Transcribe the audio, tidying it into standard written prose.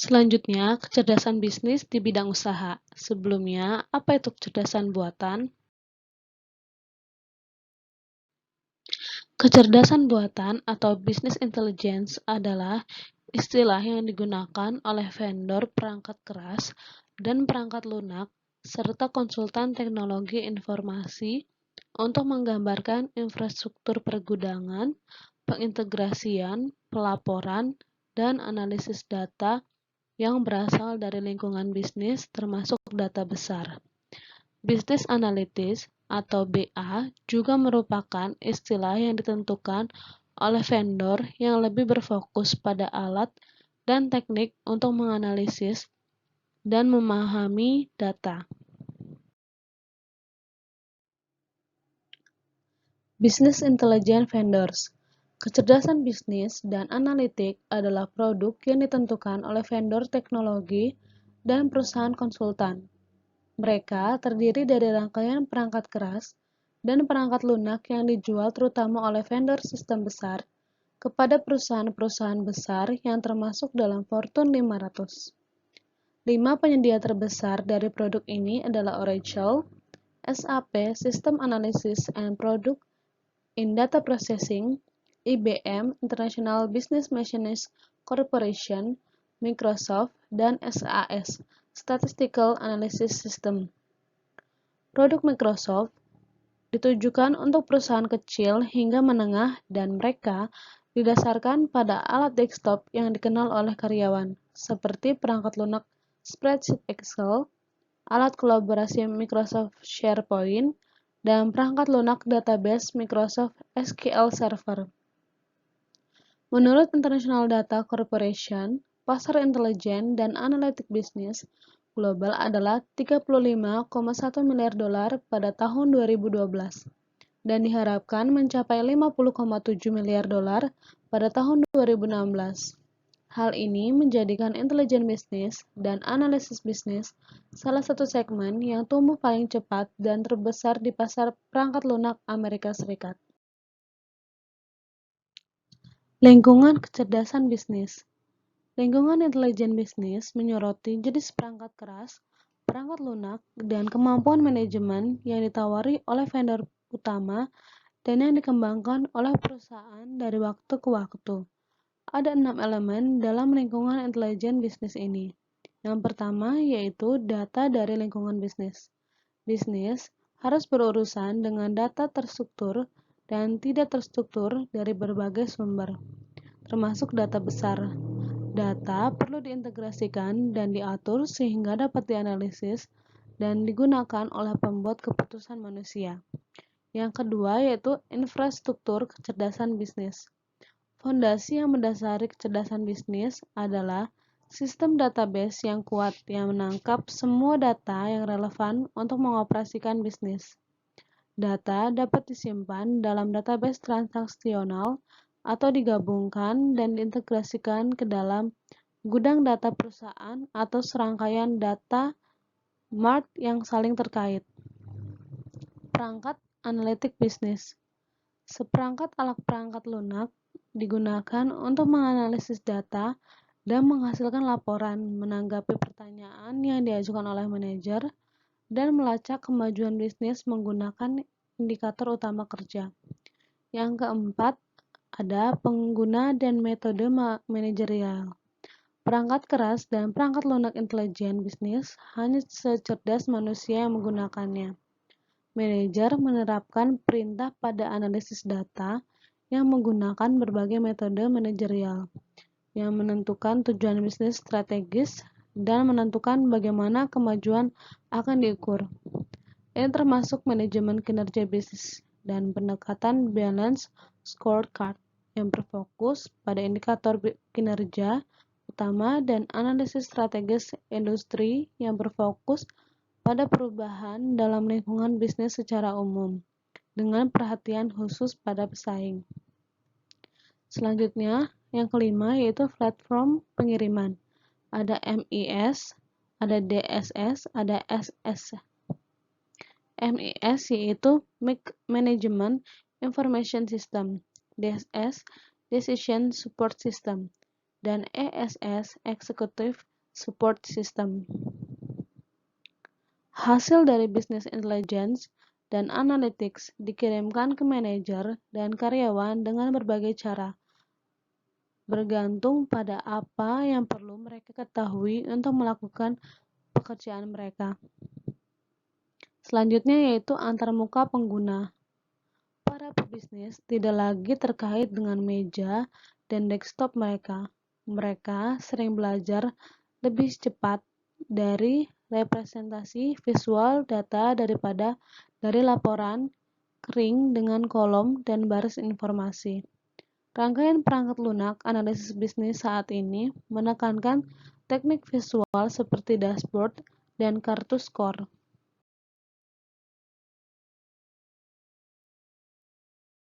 Selanjutnya, kecerdasan bisnis di bidang usaha. Sebelumnya, apa itu kecerdasan buatan? Kecerdasan buatan atau business intelligence adalah istilah yang digunakan oleh vendor perangkat keras dan perangkat lunak serta konsultan teknologi informasi untuk menggambarkan infrastruktur pergudangan, pengintegrasian, pelaporan, dan analisis data yang berasal dari lingkungan bisnis termasuk data besar. Business Analytics atau BA juga merupakan istilah yang ditentukan oleh vendor yang lebih berfokus pada alat dan teknik untuk menganalisis dan memahami data. Business Intelligence Vendors. Kecerdasan bisnis dan analitik adalah produk yang ditentukan oleh vendor teknologi dan perusahaan konsultan. Mereka terdiri dari rangkaian perangkat keras dan perangkat lunak yang dijual terutama oleh vendor sistem besar kepada perusahaan-perusahaan besar yang termasuk dalam Fortune 500. 5 penyedia terbesar dari produk ini adalah Oracle, SAP System Analysis and Product in Data Processing, IBM International Business Machines Corporation, Microsoft, dan SAS Statistical Analysis System. Produk Microsoft ditujukan untuk perusahaan kecil hingga menengah dan mereka didasarkan pada alat desktop yang dikenal oleh karyawan, seperti perangkat lunak spreadsheet Excel, alat kolaborasi Microsoft SharePoint, dan perangkat lunak database Microsoft SQL Server. Menurut International Data Corporation, pasar intelijen dan analitik bisnis global adalah 35,1 miliar dolar pada tahun 2012 dan diharapkan mencapai 50,7 miliar dolar pada tahun 2016. Hal ini menjadikan intelijen bisnis dan analisis bisnis salah satu segmen yang tumbuh paling cepat dan terbesar di pasar perangkat lunak Amerika Serikat. Lingkungan kecerdasan bisnis. Lingkungan intelijen bisnis menyoroti jenis perangkat keras, perangkat lunak, dan kemampuan manajemen yang ditawari oleh vendor utama dan yang dikembangkan oleh perusahaan dari waktu ke waktu. Ada 6 elemen dalam lingkungan intelijen bisnis ini. Yang pertama yaitu data dari lingkungan bisnis. Bisnis harus berurusan dengan data terstruktur dan tidak terstruktur dari berbagai sumber, termasuk data besar. Data perlu diintegrasikan dan diatur sehingga dapat dianalisis dan digunakan oleh pembuat keputusan manusia. Yang kedua yaitu infrastruktur kecerdasan bisnis. Fondasi yang mendasari kecerdasan bisnis adalah sistem database yang kuat yang menangkap semua data yang relevan untuk mengoperasikan bisnis. Data dapat disimpan dalam database transaksional atau digabungkan dan diintegrasikan ke dalam gudang data perusahaan atau serangkaian data mart yang saling terkait. Perangkat analitik bisnis. Seperangkat alat perangkat lunak digunakan untuk menganalisis data dan menghasilkan laporan, menanggapi pertanyaan yang diajukan oleh manajer, dan melacak kemajuan bisnis menggunakan indikator utama kerja. Yang keempat, ada pengguna dan metode manajerial. Perangkat keras dan perangkat lunak intelijen bisnis hanya secerdas manusia yang menggunakannya. Manajer menerapkan perintah pada analisis data yang menggunakan berbagai metode manajerial, yang menentukan tujuan bisnis strategis dan menentukan bagaimana kemajuan akan diukur. Ini termasuk manajemen kinerja bisnis dan pendekatan balance scorecard yang berfokus pada indikator kinerja utama dan analisis strategis industri yang berfokus pada perubahan dalam lingkungan bisnis secara umum, dengan perhatian khusus pada pesaing. Selanjutnya, yang kelima yaitu platform pengiriman. Ada MIS, ada DSS, ada SS. MIS yaitu Management Information System, DSS Decision Support System, dan ESS Executive support system. Hasil dari business intelligence dan analytics dikirimkan ke manajer dan karyawan dengan berbagai cara, bergantung pada apa yang perlu mereka ketahui untuk melakukan pekerjaan mereka. Selanjutnya yaitu antarmuka pengguna. Para pebisnis tidak lagi terkait dengan meja dan desktop mereka. Mereka sering belajar lebih cepat dari representasi visual data daripada dari laporan kering dengan kolom dan baris informasi. Rangkaian perangkat lunak analisis bisnis saat ini menekankan teknik visual seperti dashboard dan kartu skor.